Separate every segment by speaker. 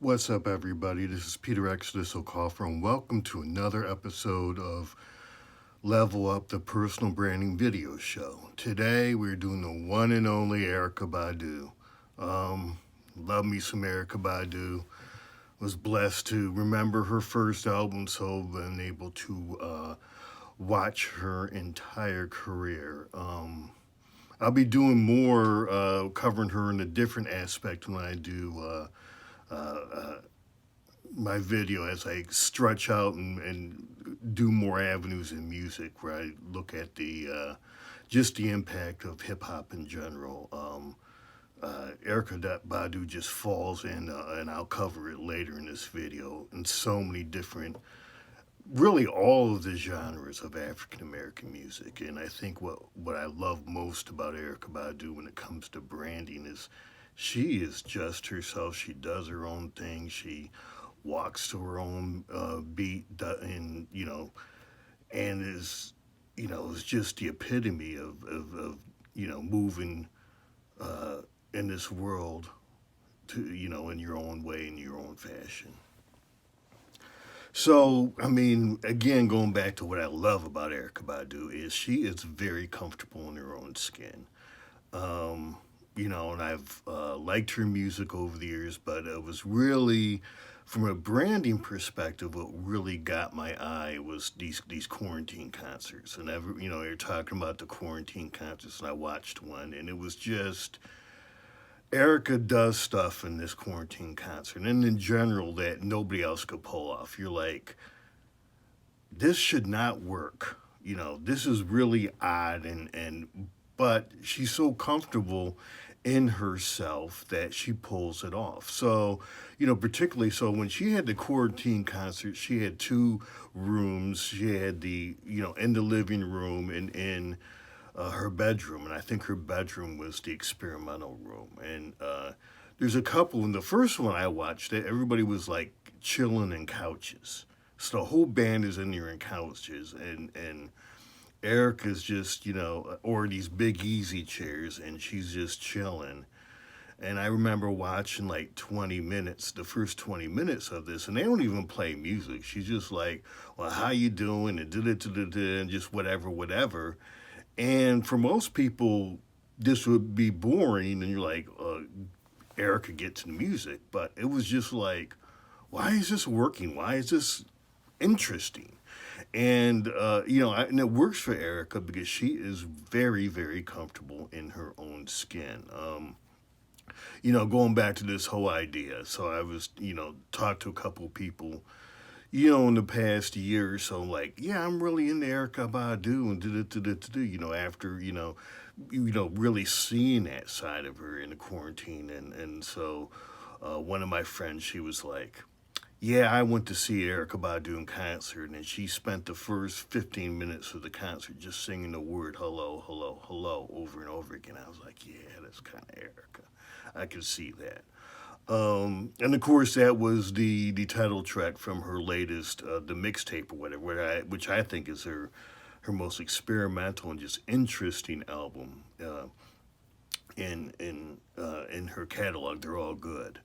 Speaker 1: What's up, everybody? This is Peter Eps.6, and welcome to another episode of Level Up the Personal Branding Video Show. Today, we're doing the one and only Erykah Badu. Love me some Erykah Badu. Was blessed to remember her first album, so been able to watch her entire career. I'll be doing more covering her in a different aspect when I do my video as I stretch out and do more avenues in music where I look at the just the impact of hip hop in general. Erykah Badu just falls in, and I'll cover it later in this video, in so many different, really all of the genres of African American music. And I think what I love most about Erykah Badu when it comes to branding is she is just herself. She does her own thing. She walks to her own beat, and and is just the epitome of moving in this world to in your own way, in your own fashion. So, I mean, again, going back to what I love about Erykah Badu is she is very comfortable in her own skin. Um, and I've liked her music over the years, but it was really, from a branding perspective, what really got my eye was these quarantine concerts. And you're talking about the quarantine concerts, and I watched one, and it was just Erykah does stuff in this quarantine concert, and in general that nobody else could pull off. You're like, this should not work. This is really odd, and but she's so comfortable in herself that she pulls it off. So, particularly so when she had the quarantine concert, she had two rooms. She had the in the living room and in her bedroom, and I think her bedroom was the experimental room. And there's a couple. In the first one I watched, that everybody was like chilling in couches. So the whole band is in there in couches, and Eric is just or these big easy chairs, and she's just chilling. And I remember watching like 20 minutes, the first 20 minutes of this, and they don't even play music. She's just like, well, how you doing? And and just whatever, whatever. And for most people, this would be boring, and you're like, Erykah gets to the music. But it was just like, why is this working? Why is this interesting? And and it works for Erykah because she is very, very comfortable in her own skin. Going back to this whole idea. So I was, talked to a couple of people in the past year or so, like, yeah, I'm really into Erykah Badu and after, really seeing that side of her in the quarantine. And so one of my friends, she was like, yeah, I went to see Erykah Badu in concert, and she spent the first 15 minutes of the concert just singing the word hello, hello, hello over and over again. I was like, yeah, that's kind of Erykah. I could see that. And of course, that was the title track from her latest, the mixtape or whatever, which I think is her most experimental and just interesting album in her catalog. They're all good.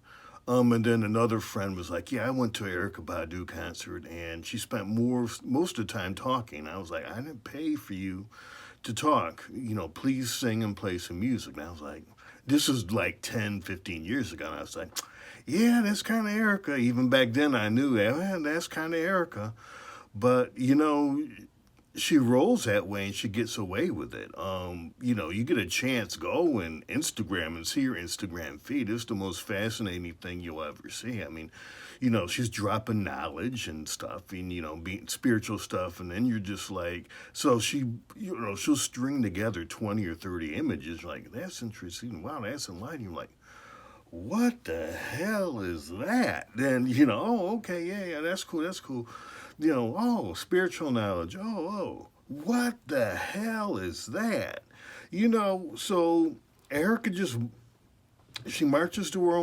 Speaker 1: And then another friend was like, "Yeah, I went to Erykah Badu concert, and she spent most of the time talking." I was like, "I didn't pay for you to talk. Please sing and play some music." And I was like, this is like 10, 15 years ago. And I was like, yeah, that's kind of Erykah. Even back then, I knew that, well, that's kind of Erykah. But, she rolls that way and she gets away with it. You get a chance, go and Instagram and see her Instagram feed. It's the most fascinating thing you'll ever see. I mean, she's dropping knowledge and stuff, and being spiritual stuff, and then you're just like, so she'll string together 20 or 30 images. You're like, that's interesting. Wow, that's enlightening. You're like, what the hell is that? Then oh, okay, yeah, that's cool, that's cool. Oh, spiritual knowledge. Oh, what the hell is that? So Erykah just, she marches to her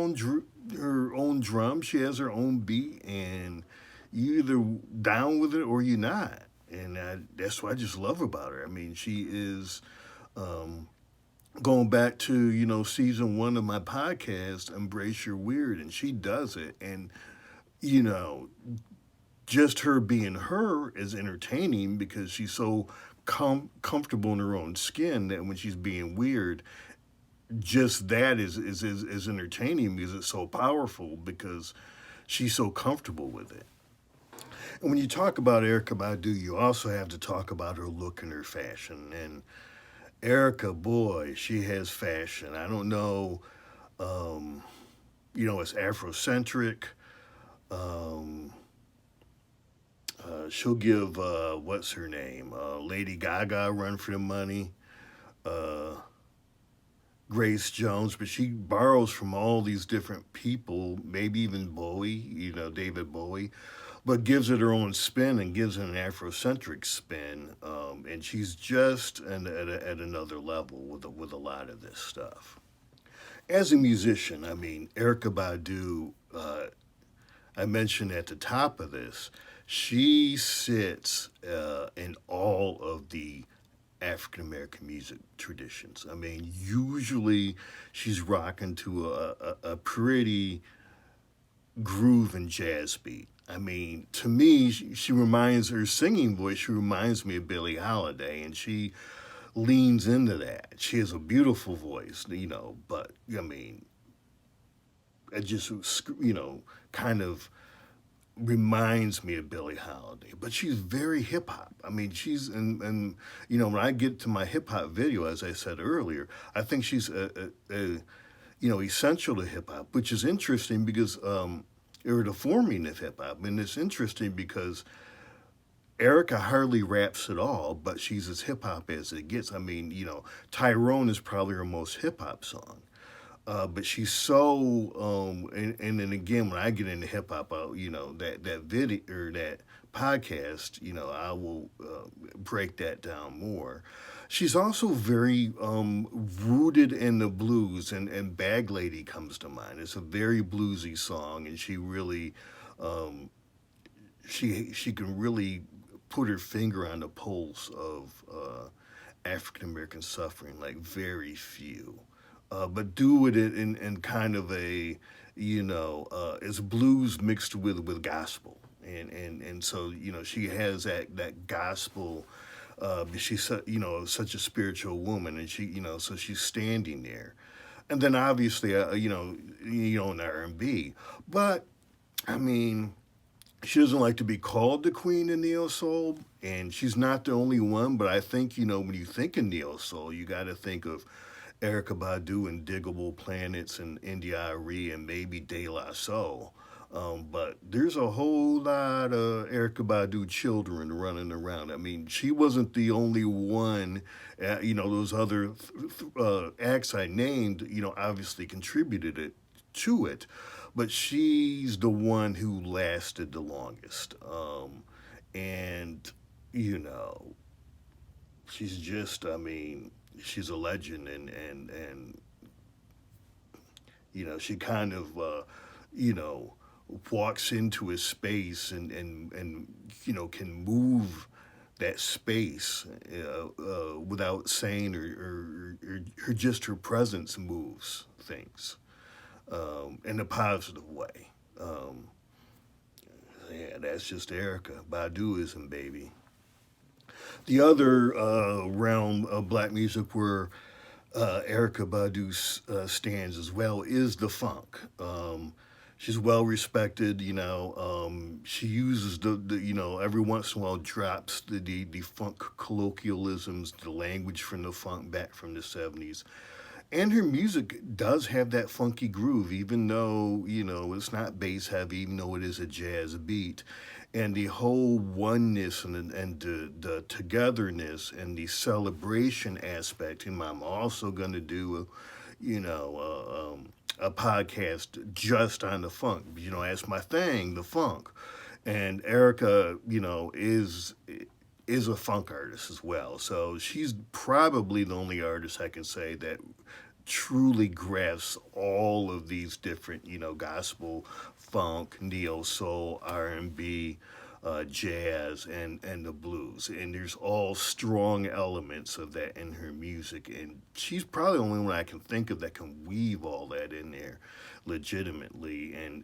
Speaker 1: own drum. She has her own beat, and you either down with it or you're not. And that's what I just love about her. I mean, she is going back to season one of my podcast, Embrace Your Weird, and she does it, and you know just her being her is entertaining because she's so comfortable in her own skin that when she's being weird, just that is entertaining because it's so powerful because she's so comfortable with it. And when you talk about Erykah Badu, you also have to talk about her look and her fashion. And Erykah, boy, she has fashion. I don't know, um, it's Afrocentric. Um, she'll give what's her name, Lady Gaga a run for the money. Uh, Grace Jones, but she borrows from all these different people, maybe even Bowie, David Bowie, but gives it her own spin and gives it an Afrocentric spin. And she's just at another level with a lot of this stuff. As a musician, I mean, Erykah Badu, I mentioned at the top of this, she sits in all of the African American music traditions. I mean, usually she's rocking to a pretty groove and jazz beat. I mean, to me, she reminds her singing voice. She reminds me of Billie Holiday, and she leans into that. She has a beautiful voice, but I mean, it just kind of reminds me of Billie Holiday, but she's very hip hop. I mean, she's and when I get to my hip hop video, as I said earlier, I think she's essential to hip hop, which is interesting because or the forming of hip hop, and it's interesting because Erica hardly raps at all, but she's as hip hop as it gets. I mean, Tyrone is probably her most hip hop song. But she's so and then again when I get into hip hop, that video or that podcast, I will break that down more. She's also very rooted in the blues, and Bag Lady comes to mind. It's a very bluesy song, and she really um, she can really put her finger on the pulse of African American suffering like very few. But do it in kind of a it's blues mixed with gospel, and so she has that gospel. But she's such a spiritual woman, and she so she's standing there, and then obviously in R&B, but I mean she doesn't like to be called the queen of neo soul, and she's not the only one. But I think when you think of neo soul, you got to think of Erykah Badu and Diggable Planets and India Arie and maybe De La Soul. But there's a whole lot of Erykah Badu children running around. I mean, she wasn't the only one. Those other acts I named, obviously contributed to it, but she's the one who lasted the longest. And you know, she's just, I mean, she's a legend, and she kind of, you know, walks into a space and can move that space without saying or just her presence moves things in a positive way. Um, yeah, that's just Erica Baduism, baby. The other realm of black music where Erica Badu stands as well is the funk. She's well respected, she uses every once in a while drops the funk colloquialisms, the language from the funk back from the 70s. And her music does have that funky groove, even though, it's not bass heavy, even though it is a jazz beat. And the whole oneness and the togetherness and the celebration aspect. And I'm also going to do, a podcast just on the funk. That's my thing, the funk. And Erica, is a funk artist as well. So she's probably the only artist I can say that truly grasps all of these different, gospel, funk, neo soul, R&B, jazz, and the blues. And there's all strong elements of that in her music. And she's probably the only one I can think of that can weave all that in there legitimately and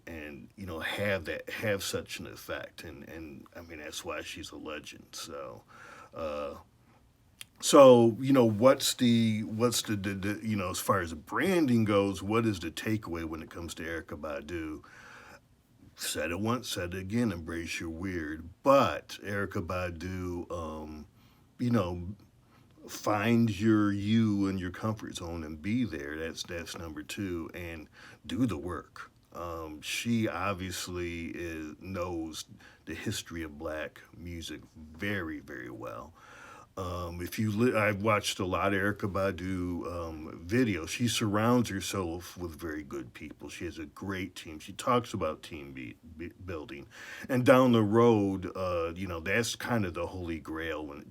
Speaker 1: have such an effect. And I mean, that's why she's a legend. Uh, what's the as far as branding goes, what is the takeaway when it comes to Erica Badu? Said it once, said it again, embrace your weird. But Erica Badu, you know, find your you and your comfort zone and be there. That's number two, and do the work. She obviously knows the history of black music very, very well. I've watched a lot of Erica Badu videos. She surrounds herself with very good people. She has a great team. She talks about building, and down the road, that's kind of the holy grail when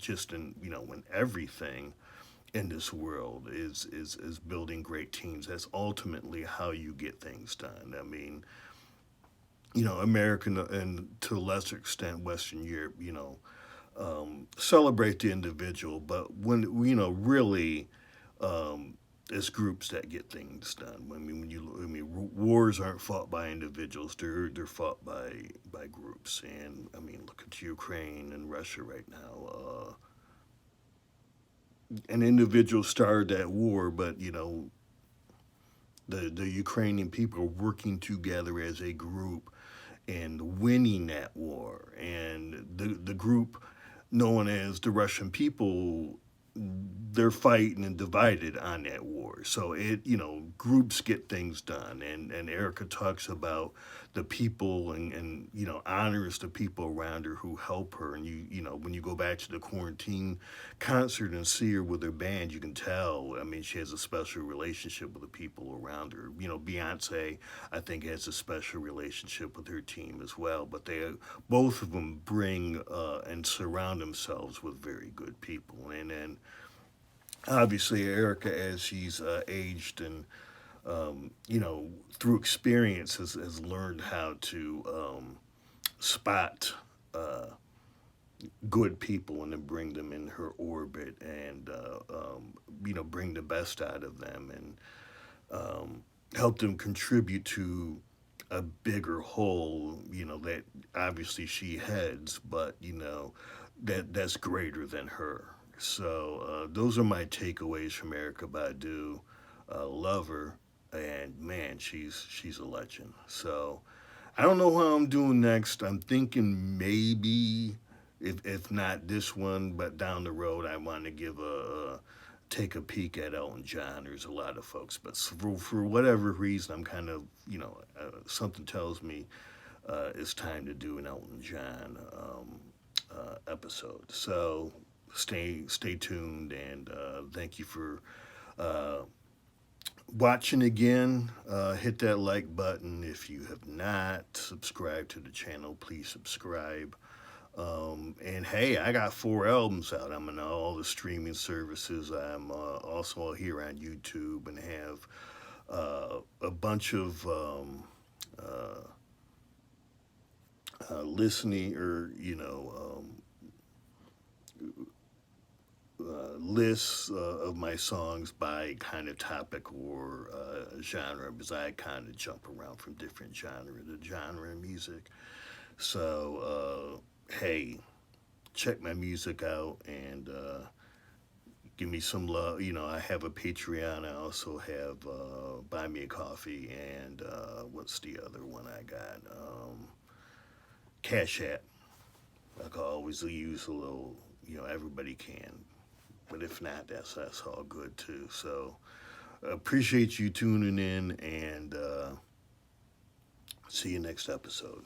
Speaker 1: everything in this world is building great teams. That's ultimately how you get things done. I mean, American and to a lesser extent Western Europe, celebrate the individual, but when really, it's groups that get things done. Wars aren't fought by individuals; they're fought by groups. And I mean, look at Ukraine and Russia right now. An individual started that war, but the Ukrainian people are working together as a group and winning that war. And the group known as the Russian people, they're fighting and divided on that war. So groups get things done. And Erica talks about the people and honors the people around her who help her. And when you go back to the quarantine concert and see her with her band, you can tell. I mean, she has a special relationship with the people around her. Beyonce, I think, has a special relationship with her team as well. But both of them bring and surround themselves with very good people. And then obviously Erica, as she's aged and through experience, has learned how to spot good people and then bring them in her orbit and bring the best out of them and help them contribute to a bigger whole. That obviously she heads, but that's greater than her. So those are my takeaways from Erica Badu. Love her, and man, she's a legend. So I don't know how I'm doing next. I'm thinking maybe, if not this one, but down the road, I want to take a peek at Elton John. There's a lot of folks, but for whatever reason, I'm kind of something tells me it's time to do an Elton John episode. So stay tuned, and thank you for uh, watching again. Hit that like button if you have not subscribed to the channel. Please subscribe. And hey, I got 4 albums out. I'm on all the streaming services. I'm also here on YouTube and have a bunch of uh, listening or lists of my songs by kind of topic or genre, because I kind of jump around from different genre to genre of music. So, hey, check my music out and give me some love. I have a Patreon. I also have Buy Me a Coffee, and what's the other one I got? Cash App. I can always use a little, everybody can. But if not, that's all good too. So appreciate you tuning in, and see you next episode.